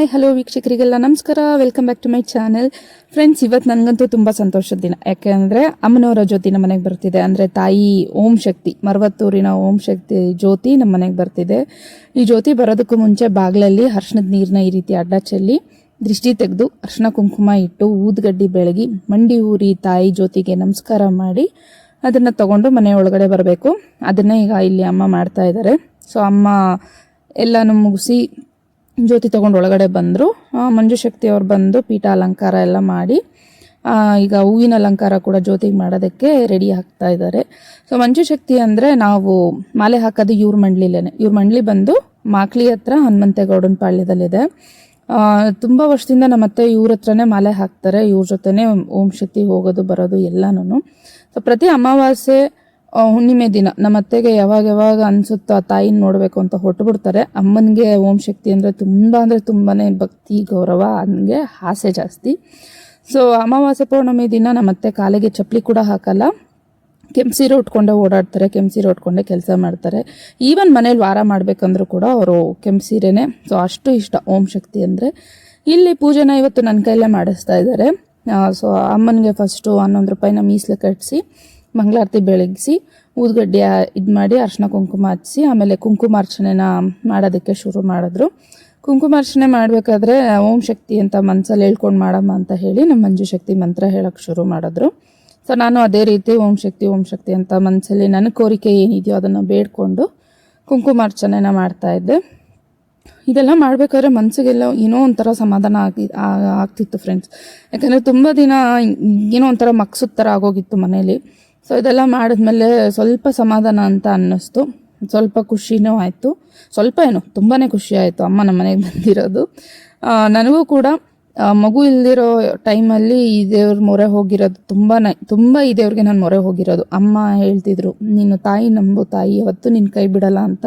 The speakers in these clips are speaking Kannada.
ಹಾಯ್ ಹಲೋ ವೀಕ್ಷಕರಿಗೆಲ್ಲ ನಮಸ್ಕಾರ, welcome back to my channel. Friends, ಇವತ್ತು ನನಗಂತೂ ತುಂಬ ಸಂತೋಷದ ದಿನ. ಯಾಕೆಂದರೆ ಅಮ್ಮನವರ ಜ್ಯೋತಿ ನಮ್ಮ ಮನೆಗೆ ಬರ್ತಿದೆ. ಅಂದರೆ ತಾಯಿ ಓಂ ಶಕ್ತಿ, ಮರವತ್ತೂರಿನ ಓಂ ಶಕ್ತಿ ಜ್ಯೋತಿ ನಮ್ಮ ಮನೆಗೆ ಬರ್ತಿದೆ. ಈ ಜ್ಯೋತಿ ಬರೋದಕ್ಕೂ ಮುಂಚೆ ಬಾಗಿಲಲ್ಲಿ ಅರ್ಶಿಣದ ನೀರನ್ನ ಈ ರೀತಿ ಅಡ್ಡ ಚೆಲ್ಲಿ ದೃಷ್ಟಿ ತೆಗೆದು ಅರ್ಶಿಣ ಕುಂಕುಮ ಇಟ್ಟು ಊದ್ಗಡ್ಡಿ ಬೆಳಗಿ ಮಂಡಿ ಊರಿ ತಾಯಿ ಜ್ಯೋತಿಗೆ ನಮಸ್ಕಾರ ಮಾಡಿ ಅದನ್ನು ತಗೊಂಡು ಮನೆ ಒಳಗಡೆ ಬರಬೇಕು. ಅದನ್ನೇ ಈಗ ಇಲ್ಲಿ ಅಮ್ಮ ಮಾಡ್ತಾ ಇದ್ದಾರೆ. ಸೊ ಅಮ್ಮ ಎಲ್ಲನೂ ಮುಗಿಸಿ ಜ್ಯೋತಿ ತೊಗೊಂಡು ಒಳಗಡೆ ಬಂದರು. ಮಂಜುಶಕ್ತಿ ಅವ್ರು ಬಂದು ಪೀಠ ಅಲಂಕಾರ ಎಲ್ಲ ಮಾಡಿ ಈಗ ಹೂವಿನ ಅಲಂಕಾರ ಕೂಡ ಜ್ಯೋತಿಗೆ ಮಾಡೋದಕ್ಕೆ ರೆಡಿ ಆಗ್ತಾ ಇದ್ದಾರೆ. ಸೊ ಮಂಜುಶಕ್ತಿ ಅಂದರೆ ನಾವು ಮಾಲೆ ಹಾಕೋದು ಇವ್ರ ಮಂಡ್ಲಿಲೇನೆ. ಇವ್ರ ಮಂಡ್ಲಿ ಬಂದು ಮಾಕ್ಲಿ ಹತ್ರ ಹನುಮಂತೇಗೌಡನ ಪಾಳ್ಯದಲ್ಲಿದೆ. ತುಂಬ ವರ್ಷದಿಂದ ನಮ್ಮ ಅತ್ತೆ ಇವ್ರ ಹತ್ರನೇ ಮಾಲೆ ಹಾಕ್ತಾರೆ. ಇವ್ರ ಜೊತೆನೇ ಓಂ ಶಕ್ತಿ ಹೋಗೋದು ಬರೋದು ಎಲ್ಲನೂ. ಸೊ ಪ್ರತಿ ಅಮಾವಾಸ್ಯೆ ಹುಣ್ಣಿಮೆ ದಿನ ನಮ್ಮ ಅತ್ತೆಗೆ ಯಾವಾಗ ಅನಿಸುತ್ತೋ ಆ ತಾಯಿನ ನೋಡಬೇಕು ಅಂತ ಹೊರಟುಬಿಡ್ತಾರೆ. ಅಮ್ಮನಿಗೆ ಓಂ ಶಕ್ತಿ ಅಂದರೆ ತುಂಬಾ ಭಕ್ತಿ ಗೌರವ, ಹಂಗೆ ಆಸೆ ಜಾಸ್ತಿ. ಸೊ ಅಮಾವಾಸ್ಯೆ ಪೌರ್ಣಮಿ ದಿನ ನಮ್ಮ ಅತ್ತೆ ಕಾಲಿಗೆ ಚಪ್ಪಲಿ ಕೂಡ ಹಾಕಲ್ಲ, ಕೆಂಪು ಸೀರೆ ಉಟ್ಕೊಂಡೇ ಓಡಾಡ್ತಾರೆ, ಕೆಂಪು ಸೀರೆ ಉಟ್ಕೊಂಡೇ ಕೆಲಸ ಮಾಡ್ತಾರೆ. ಈವನ್ ಮನೇಲಿ ವಾರ ಮಾಡಬೇಕಂದ್ರೂ ಕೂಡ ಅವರು ಕೆಂಪು ಸೀರೆನೇ. ಸೊ ಅಷ್ಟು ಇಷ್ಟ ಓಂ ಶಕ್ತಿ ಅಂದರೆ. ಇಲ್ಲಿ ಪೂಜೆನ ಇವತ್ತು ನನ್ನ ಕೈಲೇ ಮಾಡಿಸ್ತಾ ಇದ್ದಾರೆ. ಸೊ ಅಮ್ಮನಿಗೆ ಫಸ್ಟು 11 ರೂಪಾಯಿನ ಮೀಸಲು ಕಟ್ಟಿಸಿ ಮಂಗಳಾರತಿ ಬೆಳಗಿಸಿ ಊದ್ಗಡ್ಡಿ ಇದು ಮಾಡಿ ಅರ್ಶಿನ ಕುಂಕುಮ ಹಚ್ಚಿಸಿ ಆಮೇಲೆ ಕುಂಕುಮಾರ್ಚನೆನ ಮಾಡೋದಕ್ಕೆ ಶುರು ಮಾಡಿದ್ರು. ಕುಂಕುಮಾರ್ಚನೆ ಮಾಡಬೇಕಾದ್ರೆ ಓಂ ಶಕ್ತಿ ಅಂತ ಮನಸ್ಸಲ್ಲಿ ಹೇಳ್ಕೊಂಡು ಮಾಡಮ್ಮ ಅಂತ ಹೇಳಿ ನಮ್ಮ ಮಂಜುಶಕ್ತಿ ಮಂತ್ರ ಹೇಳೋಕ್ಕೆ ಶುರು ಮಾಡಿದ್ರು. ಸೊ ನಾನು ಅದೇ ರೀತಿ ಓಂ ಶಕ್ತಿ ಅಂತ ಮನಸ್ಸಲ್ಲಿ ನನ್ನ ಕೋರಿಕೆ ಏನಿದೆಯೋ ಅದನ್ನು ಬೇಡ್ಕೊಂಡು ಕುಂಕುಮಾರ್ಚನೆನ ಮಾಡ್ತಾಯಿದ್ದೆ. ಇದೆಲ್ಲ ಮಾಡಬೇಕಾದ್ರೆ ಮನಸ್ಸಿಗೆಲ್ಲ ಏನೋ ಒಂಥರ ಸಮಾಧಾನ ಆಗ್ತಿತ್ತು ಫ್ರೆಂಡ್ಸ್. ಯಾಕಂದರೆ ತುಂಬ ದಿನ ಏನೋ ಒಂಥರ ಮಕ್ಸದ ಥರ ಆಗೋಗಿತ್ತು ಮನೇಲಿ. ಸೊ ಇದೆಲ್ಲ ಮಾಡಿದ್ಮೇಲೆ ಸ್ವಲ್ಪ ಸಮಾಧಾನ ಅಂತ ಅನ್ನಿಸ್ತು, ಸ್ವಲ್ಪ ಖುಷಿನೂ ಆಯಿತು. ಸ್ವಲ್ಪ ಏನು ತುಂಬಾ ಖುಷಿ ಆಯಿತು ಅಮ್ಮ ನಮ್ಮ ಮನೆಗೆ ಬಂದಿರೋದು. ನನಗೂ ಕೂಡ ಮಗು ಇಲ್ದಿರೋ ಟೈಮಲ್ಲಿ ಈ ದೇವ್ರ ಮೊರೆ ಹೋಗಿರೋದು ತುಂಬ ಈ ದೇವ್ರಿಗೆ ನಾನು ಮೊರೆ ಹೋಗಿರೋದು. ಅಮ್ಮ ಹೇಳ್ತಿದ್ರು, ನೀನು ತಾಯಿ ನಂಬು, ತಾಯಿ ಯಾವತ್ತೂ ನಿನ್ನ ಕೈ ಬಿಡಲ್ಲ ಅಂತ.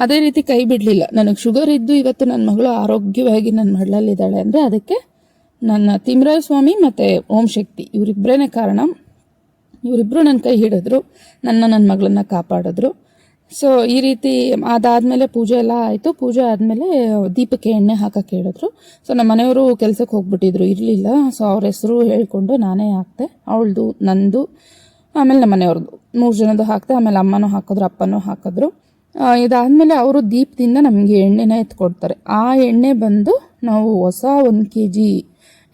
ಅದೇ ರೀತಿ ಕೈ ಬಿಡಲಿಲ್ಲ. ನನಗೆ ಶುಗರ್ ಇದ್ದು ಇವತ್ತು ನನ್ನ ಮಗಳು ಆರೋಗ್ಯವಾಗಿ ನನ್ನ ಮಗಳಲ್ಲಿದ್ದಾಳೆ ಅಂದರೆ ಅದಕ್ಕೆ ನನ್ನ ತಿಮ್ಮರಾಯ ಸ್ವಾಮಿ ಮತ್ತು ಓಂ ಶಕ್ತಿ ಇವರಿಬ್ಬರೇ ಕಾರಣ. ಇವರಿಬ್ಬರು ನನ್ನ ಕೈ ಹಿಡಿದ್ರು, ನನ್ನ ಮಗಳನ್ನ ಕಾಪಾಡಿದ್ರು. ಸೊ ಈ ರೀತಿ ಅದಾದಮೇಲೆ ಪೂಜೆ ಎಲ್ಲ ಆಯಿತು. ಪೂಜೆ ಆದಮೇಲೆ ದೀಪಕ್ಕೆ ಎಣ್ಣೆ ಹಾಕಕ್ಕೆ ಹೇಳಿದ್ರು. ಸೊ ನಮ್ಮ ಮನೆಯವರು ಕೆಲಸಕ್ಕೆ ಹೋಗ್ಬಿಟ್ಟಿದ್ರು, ಇರಲಿಲ್ಲ. ಸೊ ಅವ್ರ ಹೆಸರು ಹೇಳ್ಕೊಂಡು ನಾನೇ ಹಾಕ್ತೆ, ಅವಳದು ನಂದು ಆಮೇಲೆ ನಮ್ಮ ಮನೆಯವ್ರದ್ದು 3 ಜನದ್ದು ಹಾಕ್ತೆ. ಆಮೇಲೆ ಅಮ್ಮನೂ ಹಾಕಿದ್ರು, ಅಪ್ಪನೂ ಹಾಕಿದ್ರು. ಇದಾದಮೇಲೆ ಅವರು ದೀಪದಿಂದ ನಮಗೆ ಎಣ್ಣೆನ ಎತ್ಕೊಡ್ತಾರೆ. ಆ ಎಣ್ಣೆ ಬಂದು ನಾವು ಹೊಸ 1 kg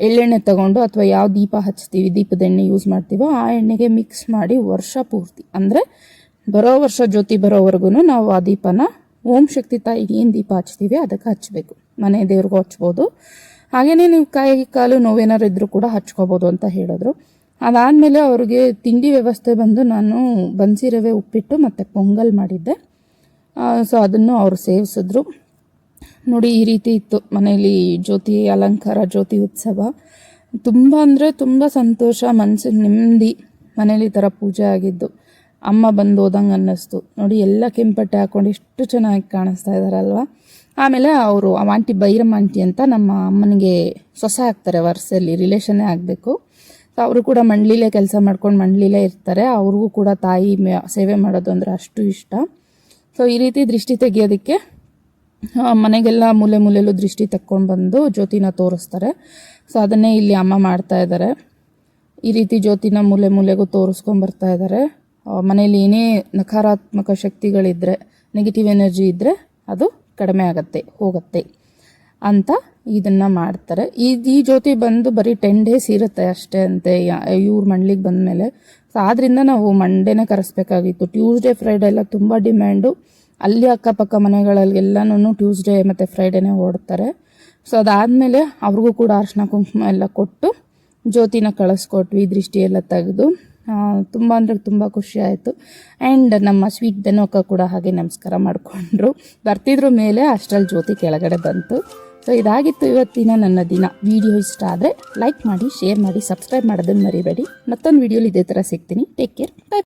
ಎಳ್ಳೆಣ್ಣೆ ತಗೊಂಡು ಅಥವಾ ಯಾವ ದೀಪ ಹಚ್ತೀವಿ, ದೀಪದ ಎಣ್ಣೆ ಯೂಸ್ ಮಾಡ್ತೀವೋ ಆ ಎಣ್ಣೆಗೆ ಮಿಕ್ಸ್ ಮಾಡಿ ವರ್ಷ ಪೂರ್ತಿ ಅಂದರೆ ಬರೋ ವರ್ಷ ಜ್ಯೋತಿ ಬರೋವರೆಗೂ ನಾವು ಆ ದೀಪನ ಓಂ ಶಕ್ತಿ ತಾಯಿಗೆ ಏನು ದೀಪ ಹಚ್ತೀವಿ ಅದಕ್ಕೆ ಹಚ್ಚಬೇಕು. ಮನೆ ದೇವ್ರಿಗೂ ಹಚ್ಬೋದು, ಹಾಗೆಯೇ ನೀವು ಕೈ ಕಾಲು ನೋವೇನಾರು ಇದ್ದರೂ ಕೂಡ ಹಚ್ಕೋಬೋದು ಅಂತ ಹೇಳಿದ್ರು. ಅದಾದಮೇಲೆ ಅವ್ರಿಗೆ ತಿಂಡಿ ವ್ಯವಸ್ಥೆ ಬಂದು ನಾನು ಬನ್ಸಿ ರವೆ ಉಪ್ಪಿಟ್ಟು ಮತ್ತು ಪೊಂಗಲ್ ಮಾಡಿದ್ದೆ. ಸೊ ಅದನ್ನು ಅವರು ಸೇವಿಸಿದ್ರು. ನೋಡಿ ಈ ರೀತಿ ಇತ್ತು ಮನೇಲಿ ಜ್ಯೋತಿ ಅಲಂಕಾರ, ಜ್ಯೋತಿ ಉತ್ಸವ. ತುಂಬ ಅಂದರೆ ತುಂಬ ಸಂತೋಷ, ಮನಸ್ಸಿಗೆ ನೆಮ್ಮದಿ. ಮನೇಲಿ ಈ ಥರ ಪೂಜೆ ಆಗಿದ್ದು ಅಮ್ಮ ಬಂದು ಹೋದಂಗೆ ಅನ್ನಿಸ್ತು. ನೋಡಿ ಎಲ್ಲ ಕೆಂಪಟ್ಟೆ ಹಾಕ್ಕೊಂಡು ಎಷ್ಟು ಚೆನ್ನಾಗಿ ಕಾಣಿಸ್ತಾ ಇದ್ದಾರಲ್ವ. ಆಮೇಲೆ ಅವರು ಆಂಟಿ ಬೈರಮ್ಮ ಆಂಟಿ ಅಂತ ನಮ್ಮ ಅಮ್ಮನಿಗೆ ಸೊಸೆ ಆಗ್ತಾರೆ, ವರ್ಷದಲ್ಲಿ ರಿಲೇಷನ್ನೇ ಆಗಬೇಕು. ಸೊ ಅವರು ಕೂಡ ಮಂಡ್ಲಿಲೇ ಕೆಲಸ ಮಾಡ್ಕೊಂಡು ಮಂಡ್ಲಿಲೇ ಇರ್ತಾರೆ. ಅವ್ರಿಗೂ ಕೂಡ ತಾಯಿ ಸೇವೆ ಮಾಡೋದು ಅಂದರೆ ಅಷ್ಟು ಇಷ್ಟ. ಸೊ ಈ ರೀತಿ ದೃಷ್ಟಿ ತೆಗಿಯೋದಕ್ಕೆ ಮನೆಗೆಲ್ಲ ಮೂಲೆಯಲ್ಲೂ ದೃಷ್ಟಿ ತಕ್ಕೊಂಡು ಬಂದು ಜ್ಯೋತಿನ ತೋರಿಸ್ತಾರೆ. ಸೊ ಅದನ್ನೇ ಇಲ್ಲಿ ಅಮ್ಮ ಮಾಡ್ತಾ ಇದ್ದಾರೆ. ಈ ರೀತಿ ಜ್ಯೋತಿನ ಮೂಲೆಗೂ ತೋರಿಸ್ಕೊಂಬರ್ತಾ ಇದ್ದಾರೆ. ಮನೇಲಿ ಏನೇ ನಕಾರಾತ್ಮಕ ಶಕ್ತಿಗಳಿದ್ದರೆ, ನೆಗೆಟಿವ್ ಎನರ್ಜಿ ಇದ್ದರೆ ಅದು ಕಡಿಮೆ ಹೋಗುತ್ತೆ ಅಂತ ಇದನ್ನು ಮಾಡ್ತಾರೆ. ಈ ಜ್ಯೋತಿ ಬಂದು ಬರೀ 10 days ಇರುತ್ತೆ ಅಷ್ಟೇ ಅಂತೆ ಇವ್ರ ಮಂಡ್ಲಿಗೆ ಬಂದಮೇಲೆ. ಸೊ ಆದ್ದರಿಂದ ನಾವು ಮಂಡೇನೇ ಕರೆಸ್ಬೇಕಾಗಿತ್ತು. ಟ್ಯೂಸ್ಡೇ ಫ್ರೈಡೇ ಎಲ್ಲ ತುಂಬ ಡಿಮ್ಯಾಂಡು. ಅಲ್ಲಿ ಅಕ್ಕಪಕ್ಕ ಮನೆಗಳಲ್ಲೆಲ್ಲನೂ ಟ್ಯೂಸ್ಡೇ ಮತ್ತು ಫ್ರೈಡೇನೇ ಓಡ್ತಾರೆ. ಸೊ ಅದಾದಮೇಲೆ ಅವ್ರಿಗೂ ಕೂಡ ಅರ್ಶಿನ ಕುಂಕುಮ ಎಲ್ಲ ಕೊಟ್ಟು ಜ್ಯೋತಿನ ಕಳಿಸ್ಕೊಟ್ವಿ, ದೃಷ್ಟಿ ಎಲ್ಲ ತೆಗೆದು. ತುಂಬ ಅಂದರೆ ತುಂಬ ಖುಷಿ ಆಯಿತು. ಆ್ಯಂಡ್ ನಮ್ಮ ಸ್ವೀಟ್ ಬೆನೋಕ ಕೂಡ ಹಾಗೆ ನಮಸ್ಕಾರ ಮಾಡಿಕೊಂಡ್ರು, ಬರ್ತಿದ್ರು ಮೇಲೆ, ಅಷ್ಟರಲ್ಲಿ ಜ್ಯೋತಿ ಕೆಳಗಡೆ ಬಂತು. ಸೊ ಇದಾಗಿತ್ತು ಇವತ್ತಿನ ನನ್ನ ದಿನ. ವಿಡಿಯೋ ಇಷ್ಟ ಆದರೆ ಲೈಕ್ ಮಾಡಿ, ಶೇರ್ ಮಾಡಿ, ಸಬ್ಸ್ಕ್ರೈಬ್ ಮಾಡೋದನ್ನು ಮರಿಬೇಡಿ. ಮತ್ತೊಂದು ವಿಡಿಯೋಲಿ ಇದೇ ಥರ ಸಿಗ್ತೀನಿ. Take care, by.